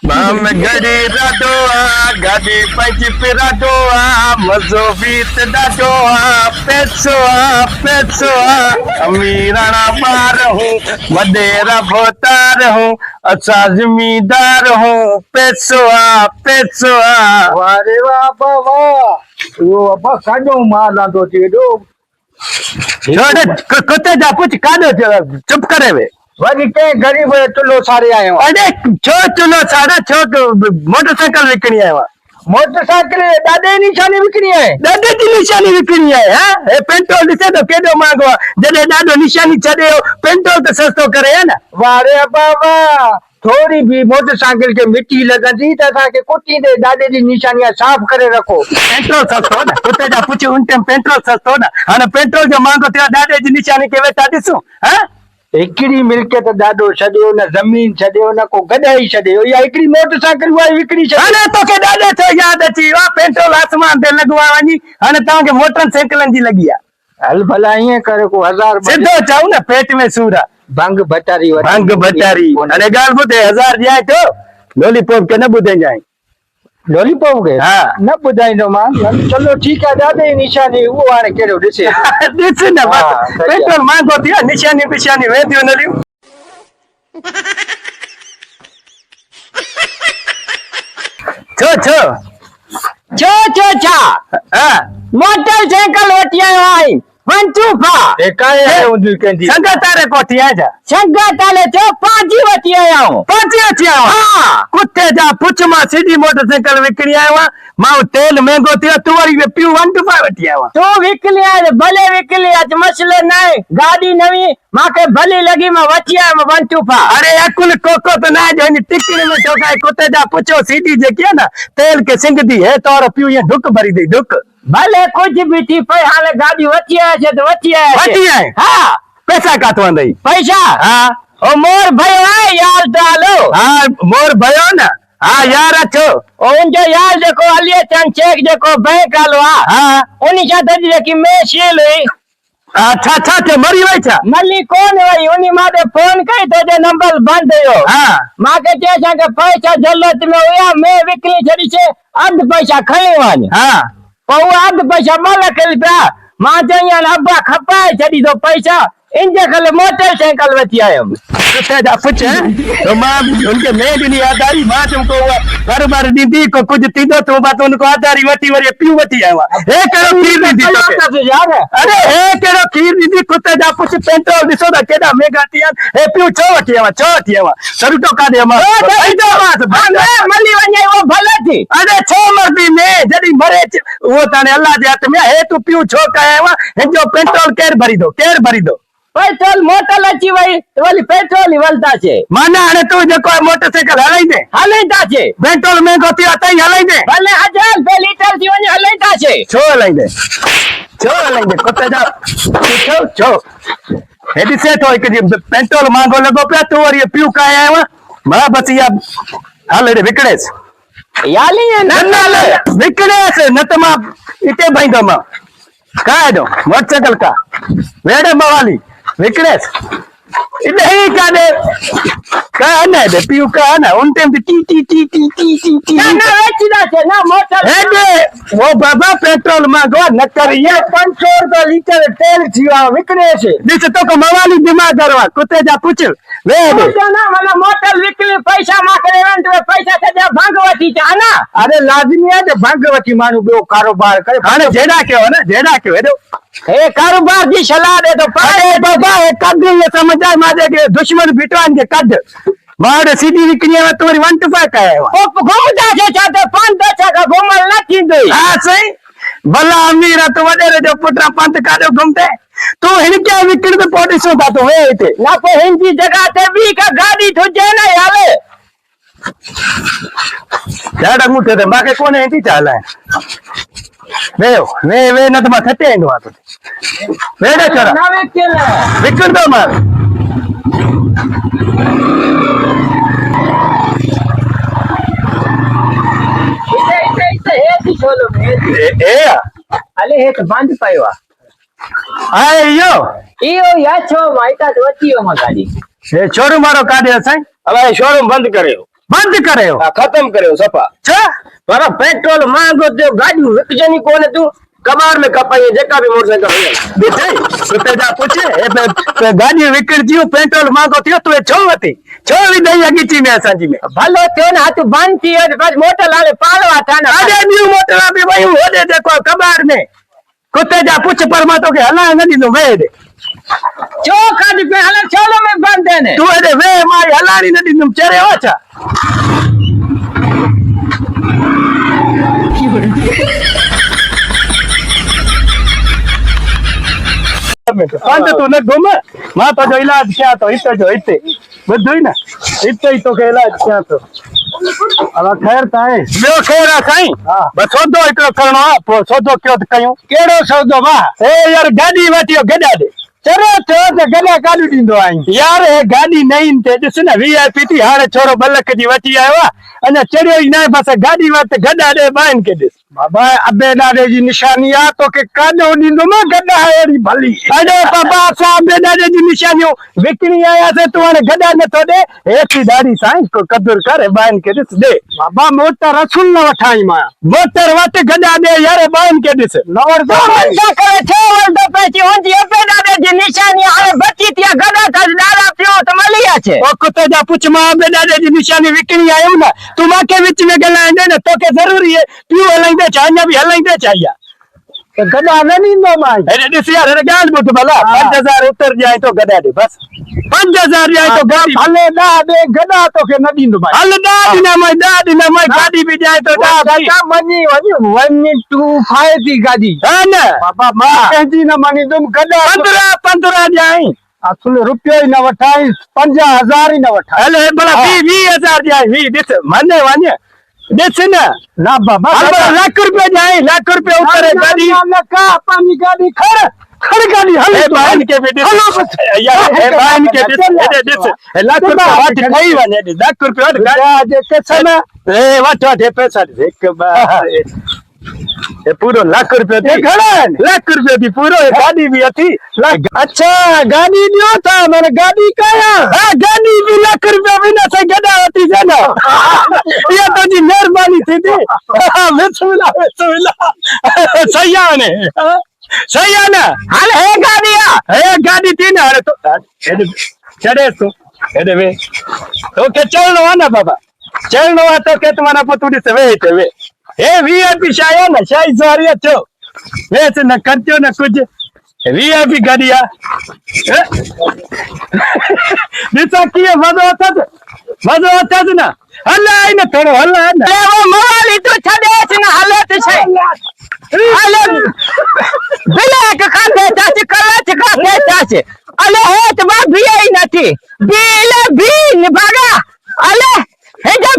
Mam gadi radoa, gadi panchi piradoa, mazo beat dadoa, petsoa, अमीराना बार हूँ, मदेरा भोतार हूँ, अच्छा जमींदार हूँ, पेसोआ। વારે વાહ વાહ યો અబ్బા કાઢો માર લાંદો છે ડો छोड़े कुत्ते जा कुछ कादो चुप करे वे વળી કે ગરીબ ટુલો સારે આયો अरे छो चलो सारा छो मोटरसाइकिल विकणी है वहाँ મોટરસાઇકલ દાદા નિશાની વિકરી હે दादा की निशानी विकणी है हाँ ए पेट्रोल दिसे तो केडो मांगो जडे दादो निशानी छड़े पेट्रोल तो सस्तो करे है ना વારે બાબા થોડી भी मोटरसाइकिल के मिट्टी लगंदी त असांखे कुटी दे दादे जी निशानियां साफ करे रखो पेट्रोल सस्तो ना कुत्ते जा पूछो उन टाइम पेट्रोल सस्तो ना हाने पेट्रोल जो मांगो तेरा दादे जी निशानी के वेता दिसो हाँ हिकिड़ी मिल्कियत दादो छॾियो न ज़मीन छॾियो न को गॾाई छॾियो या हिकिड़ी मोटरसाइकिल वारी विकिणी छॾियो हाने तोखे दादे तो याद अची वा पेट्रोल आसमान ते लगवा वनी हाने तव्हांखे मोटरसाइकिलन जी लगी आहे हल भला ईअं करे को 1000 सिधो चऊं न पेट में सूर आहे भंग भटारी भंग भटारी अरे गाल ॿुधे 1000 ॾियां थो लॉलीपॉप के न ॿुधाइजांइ लॉलीपॉप के हा न ॿुधाईंदो मां चलो ठीकु आहे दादे जी निशानी उहो हाणे कहिड़ो ॾिसे ॾिस न हा, बस सही आहे। पेट्रोल महांगो थी वियो निशानी बिशानी वेंदियूं न ॾियूं छो छो छो छो छा हा मोटरसाइकिल वठी आयो आई वंचूफा એ કાંઈ ઊંધું કંદી संगत तारे कोठी आ जा संगत आले छो पांची वठी आया हूं पहुंची अची आयो हाँ कुत्ते जा पुछ मां सीधी मोटरसाइकिल विकिणी आयो आहियां मां तेल महांगो थियो तूं वरी पियूं 125 वठी आयो आहियां तू विकली आज भले विकली आज मसलो नहीं गाड़ी नवी माके भली लगी मैं वठी आया मैं वंचूफा अरे अकुल कोको तो ना जो इन टिकरी में ठोकाए कुत्ते जा पुछो सीधी जेकी है ना तेल के सिंगदी है तो और पियूं ये ढुक भरी दई ढुक भले कुछ भी थी पे हाले गाड़ी वठी आया छे तो वठी आया छे वठी आए हाँ पैसा काथो अंदई पैसा हाँ ओ मोर भयो है यार डालो हाँ मोर भयो ना हाँ यार अचो ओ उनजो यार जेको हलिए चन चेक जेको बैंक आलो आ हाँ उनी साथ जेकी मैं शील हुई अच्छा अच्छा थे मरी वई छा मल्ली कौन वही उनी माते फोन कई तो जे नंबर बंद हुयो हाँ माके चेसा के पैसा जरूरत में हुया मैं विकली छड़ी छे अध पैसा खणी वन हाँ पौ अध पैसा मल कल पिया मां चईया अब्बा खपाए छड़ी तो पैसा इंजे कल मोटरसाइकिल वठी आयो कुत्ते जा पुछ तो मां उनके मैं भी नहीं आदारी मां तुमको घर बार दीदी को कुछ तीदो तो बात उनको आदारी वठी वरी पियूं वठी आयो हे करो खीर दीदी तोखे यार अरे हे केड़ो खीर दीदी कुत्ते जा पुछ पेट्रोल दिसो ता केडा मेगा थिया हे पियूं छो वठी आवा सरुटो काढे मां मल्ली वने वो भले थी अरे छो मरदी में जदी मरे वो ताने अल्लाह जे हाथ में हे तू पियूं छो काया हे जो पेट्रोल केर भरी दो पेट्रोल मोटर अची वई तो वाली पेट्रोल ही वलता छे माना हाणे तू जेको मोटरसाइकिल हलाई दे हलैता छे पेट्रोल महंगो थियो तई हलाई दे भले 1000 पे लीटर थी वने हलैता छे छो हलाई दे कुत्ते जा छो हेडी से तो एक पेट्रोल महंगो लगो पे तू वरी पियूं काया आवा मां बस या हाल रे विकड़ेस याली न विकड़ेस न त मां इते भाईंदो मां काडो मोटरसाइकिल का वेड़े मवाली विकड़ेस इधर ही काडे कहना दे पियूं कहना उन टाइम टी ना वेचदा छे ना मोटर हेडे वो बाबा पेट्रोल मांगो न करिए 500 रुपया लीटर तेल थी विकणे छे दिस तो को मवाली दिमाग करवा कुत्ते जा पूछ वे ना मला मोटर विकली पैसा माके इवेंट में पैसा सजा भांग वठी चा ना अरे लाज़मी है भंग वठी माण्हू ॿियो कारोबार करे हाणे जेड़ा कयो हेडो हे कारोबार जी सलाह दे तो अरे बाबा हे कद ये समझाए माजे के दुश्मन बिटवान के कद मारे सीधी विकणी में तोरी 125 काया ओ घुमदा छे चाते 5-10 का घुमल न थींदो हां सही भला अमीर तो वडेरे जो पुत्रा पंत काडो घुमते तू हिनके विकण में पोडिसो ता तो वे इते ना को हिंदी जगह ते भी का गाड़ी थुजे ना याले जाड़ा मुठे ते बाके कोने हिंदी चाला वे न तो मा थटे इंदो आ तो वेड़े करा ना विकले विकण दो मार इते हे दी छोलो ए अले हे तो बंद पयो आए यो इयो या छो माइटा वतियो मा गाड़ी ए शोरूम मारो काढे असाई હવે શોરૂમ બંધ કર્યો બંધ કર્યો खत्म करो सफा છે पर पेट्रोल महंगो तो गाड़ी विकजनी कोने तू कबार में कपाई जेका भी मोटरसाइकिल બેઠે સુતેજા પૂછે એ ગાડી વિકળજી પેટ્રોલ માંગો થયો તું એ છો હતી છો વિદઈ અગીચી મે સાંજી મે भलो थे ना तू बांधती है बस मोटर लाले पालवा था ना અરે ન્યુ મોટર આપી ભાઈ હું હોદે દેખો કબાર ને કુતેજા પૂછ પરમા તો કે હલા નદી નો વે દે चो काट पे हले चलो में बांध देने તું એ વે મારી હલાડી નદી નો ચરે ઓછા પાંચ તો ન ગમે માં તો જો ઈલાજ ક્યાં તો ઈતે જો ઈતે બધું ને ઈતે તો કે ઈલાજ ક્યાં તો હવે ખેર તાય લ્યો ખેર આ કઈ બસ સોદો એટલો કરણો આ સોદો કયો કયું કેડો સોદો બા એ યાર ગાડી વાટીઓ ગડા દે ચરે તો ગડા કાઢી દીધો આઈ યાર એ ગાડી નહીં તે છે ને વીઆઈપી થી હારે છોરો બલક દી વાટી આવ્યા અને ચડ્યો ઈ ના પાસે ગાડી વાત ગડા દે બાંધ કે દે બાબા અબે દાદે જી નિશાની આ તો કે કાડો દીધો માં ગડા હેરી ભલી અરે બાબા સાહેબ દાદે જી નિશાનીઓ વિકણી આયા છે તું અને ગડા ન તો દે એથી દાડી સાઈ કો કદર કરે બાંધ કે દે બાબા મોટર રસુલ ન વઠાઈ માં મોટર વાતે ગડા દે યાર બાંધ કે દે નવર તો क्या करे छे वर्ल्ड पैची होंजी अपे दादे जी निशानी आले बची त्या गदा था दादा पियो तो मलिया छे ओ कुत्ते जा पूछ मां अबे दादे जी निशानी विकणी आयो ना तू मां के बीच में गला दे ने तो के जरूरी है पियो हलाई दे चाहिए भी हलाई दे चाहिए तो गदा नहीं नो भाई अरे दिस यार अरे गाल बुत भला 5000 उतर जाए तो गदा दे बस 5000 जाए तो गाड़ी हले दा दे गदा तो के नदी नो भाई हले दा दिन में गाड़ी भी जाए तो दा भाई મની વની 125 दी गाड़ी है ना बाबा मां कहती न मनी तुम गदा 15 जाए असुल रुपयो न वठाई 50000 न वठाई हले भला 20000 जाए 20 दिस मने वाने दिस ना बाबा लाख रुपया जाए लाख रुपया उतरे गाड़ी का पानी गाड़ी खड़ गाड़ी ए बहन के बेटे यार ए बहन के दिस लाख रुपया वाट नहीं वाने लाख रुपया वाट जे के समय ए वाट वाट पैसा एक बार એ પૂરો લાખ રૂપિયા થી લાખ રૂપિયા થી પૂરો એ ગાડી બી હતી अच्छा गाड़ी दियो था मैंने गाड़ी कहा हाँ गाड़ी भी लाख रुपया बिना से गदा होती है ना ये तो जी मेहरबानी थी थी बिस्मिल्लाह सही है सही है ना हाल है गाड़ी थी ना अरे तो चढ़े तो अरे वे तो के चलनो ना बाबा चलनो तो के तुम्हारा पुतुड़ी से वे ए वीआईपी शाया ना शाही सारिया चो वैसे न करते ना कुछ वीआईपी गाड़िया दिसा किए मजा होता था ना हल्ला आई ना थोड़ो हल्ला है ना वो मोबाइल तो छदे छ ना हालत छे हाले ब्लैक कांदे चाची कलच कांदे चाची अले हेत बा भी आई नथी बिल भी भागा अले हे जा